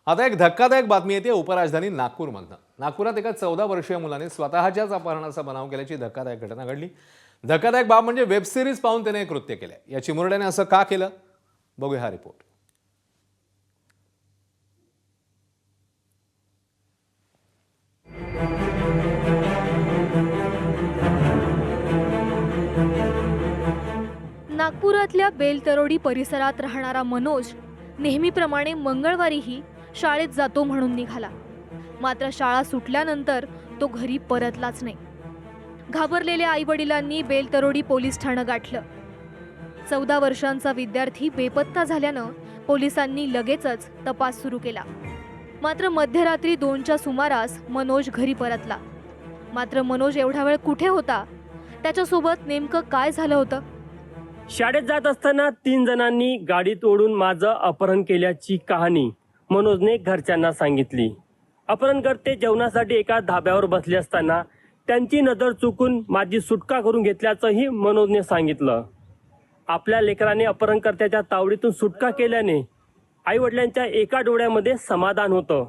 आता एक धक्कादायक बातमी येते उपराजधानी नागपूरमधनं। नागपुरात एका 14 वर्षीय मुलाने स्वतःच्याच अपहरणाचा बनाव केल्याची धक्कादायक घटना घडली। धक्कादायक बाब म्हणजे वेब सिरीज पाहून त्याने एक कृत्य केले। या चिमुरड्याने असं का केलं, बघूया हा रिपोर्ट। नागपुरातल्या बेलतरोडी परिसरात राहणारा मनोज नेहमीप्रमाणे मंगळवारीही शाळेत जातो म्हणून निघाला। मात्र शाळा सुटल्यानंतर तो घरी परतलाच नाही। घाबरलेल्या आईवडिलांनी बेलतरोडी पोलीस ठाणं गाठलं। 14 वर्षांचा विद्यार्थी बेपत्ता झाल्यानं पोलिसांनी लगेचच तपास सुरू केला। मात्र मध्यरात्री 2च्या सुमारास मनोज घरी परतला। मात्र मनोज एवढा वेळ कुठे होता, त्याच्यासोबत नेमकं काय झालं होतं? शाळेत जात असताना 3 जणांनी गाडीत ओढून माझं अपहरण केल्याची कहाणी मनोजने घरच्यांना सांगितली। अपहरणकर्ते जेवणासाठी एका धाब्यावर बसले असताना त्यांची नजर चुकून माझी सुटका करून घेतल्याचंही मनोजने सांगितलं। आपल्या लेकराने अपहरणकर्त्याच्या तावडीतून सुटका केल्याने आईवडिलांच्या एका डोळ्यामध्ये समाधान होतं,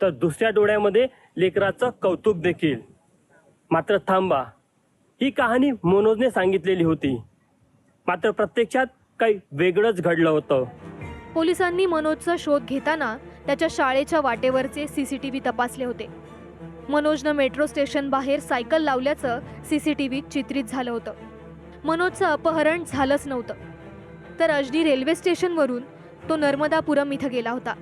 तर दुसऱ्या डोळ्यामध्ये लेकराचं कौतुक देखील। मात्र थांबा, ही कहाणी मनोजने सांगितलेली होती, मात्र प्रत्यक्षात काही वेगळंच घडलं होतं। पोलिसांनी मनोजचा शोध घेताना त्याच्या शाळेच्या वाटेवरचे सीसीटीव्ही तपासले होते। मनोजनं मेट्रो स्टेशन बाहेर सायकल लावल्याचं सीसीटीव्हीत चित्रित झालं होतं। मनोजचं अपहरण झालंच नव्हतं, तर अजनी रेल्वे स्टेशनवरून तो नर्मदापुरम इथं गेला होता।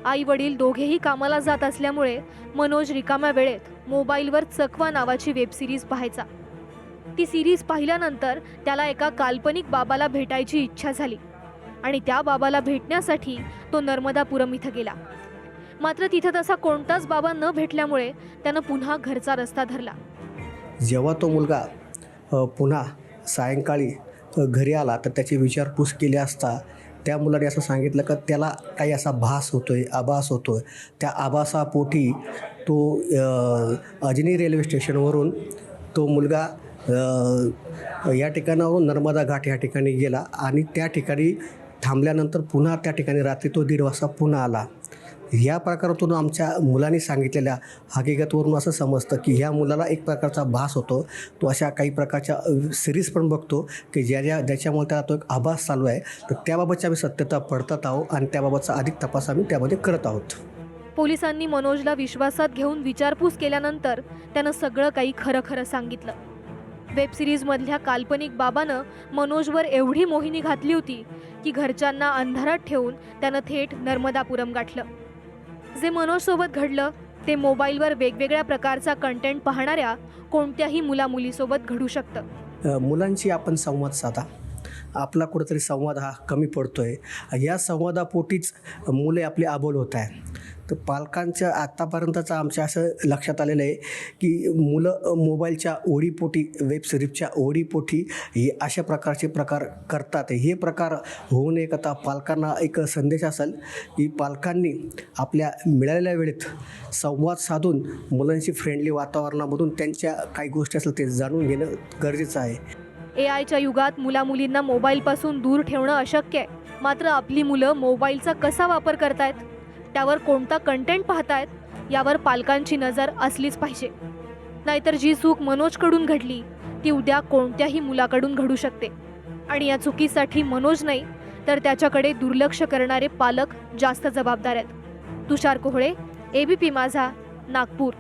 आई वडील दोघेही कामाला जात असल्यामुळे मनोज रिकाम्या वेळेत मोबाईलवर चकवा नावाची वेब सिरीज पाहायचा। ती सिरीज पाहिल्यानंतर त्याला एका काल्पनिक बाबाला भेटायची इच्छा झाली आणि त्या बाबाला भेटण्यासाठी तो नर्मदापुरम इथं गेला। मात्र तिथं तसा कोणताच बाबा न भेटल्यामुळे त्यानं पुन्हा घरचा रस्ता धरला। जेव्हा तो मुलगा पुन्हा सायंकाळी घरी आला तर त्याची विचारपूस केली असता त्या मुलाने असं सांगितलं की त्याला काही असा भास होतोय, आभास होतोय। त्या आभासापोटी तो अजनी रेल्वे स्टेशनवरून तो मुलगा या ठिकाणावरून नर्मदा घाट या ठिकाणी गेला आणि त्या ठिकाणी थांबल्यानंतर पुन्हा त्या ठिकाणी रात्री तो 1:30 वाजता पुन्हा आला। या प्रकारातून आमच्या मुलांनी सांगितलेल्या हकीकतवरून असं समजतं की ह्या मुलाला एक प्रकारचा भास होतो। तो अशा काही प्रकारच्या सिरीज पण बघतो की ज्याच्यामुळे त्याला तो एक आभास चालू आहे। तर त्याबाबतची आम्ही सत्यता पडतात आहोत आणि त्याबाबतचा अधिक तपास आम्ही त्यामध्ये करत आहोत। पोलिसांनी मनोजला विश्वासात घेऊन विचारपूस केल्यानंतर त्यानं सगळं काही खरं सांगितलं। वेब सिरीजमधल्या काल्पनिक बाबानं मनोजवर एवढी मोहिनी घातली होती की घरच्यांना अंधारात ठेवून त्यानं थेट नर्मदापुरम गाठलं। जे मनोजसोबत घडलं ते मोबाईलवर वेगवेगळ्या प्रकारचा कंटेंट पाहणाऱ्या कोणत्याही मुलामुलीसोबत घडू शकतं। मुलांशी आपण संवाद साधा, आपला कुठेतरी संवाद हा कमी पडतोय। या संवादापोटीच मुले आपली आबोल होत आहे। तर पालकांच्या आत्तापर्यंतचं आमच्या असं लक्षात आलेलं आहे की मुलं मोबाईलच्या ओढीपोटी, वेब सिरीजच्या ओढीपोटी हे अशा प्रकारचे प्रकार करतात। हे प्रकार होऊ नये करता पालकांना एक संदेश असेल की पालकांनी आपल्या मिळालेल्या वेळेत संवाद साधून मुलांशी फ्रेंडली वातावरणामधून त्यांच्या काही गोष्टी असेल ते जाणून घेणं गरजेचं आहे। AI च्या युगात मुलामुलींना मोबाईलपासून दूर ठेवणं अशक्य आहे। मात्र आपली मुलं मोबाईलचा कसा वापर करतायत, त्यावर कोणता कंटेंट पाहतायत, यावर पालकांची नजर असलीच पाहिजे। नाहीतर जी चूक मनोजकडून घडली ती उद्या कोणत्याही मुलाकडून घडू शकते आणि या चुकीसाठी मनोज नाही तर त्याच्याकडे दुर्लक्ष करणारे पालक जास्त जबाबदार आहेत। तुषार कोहळे, ABP माझा, नागपूर।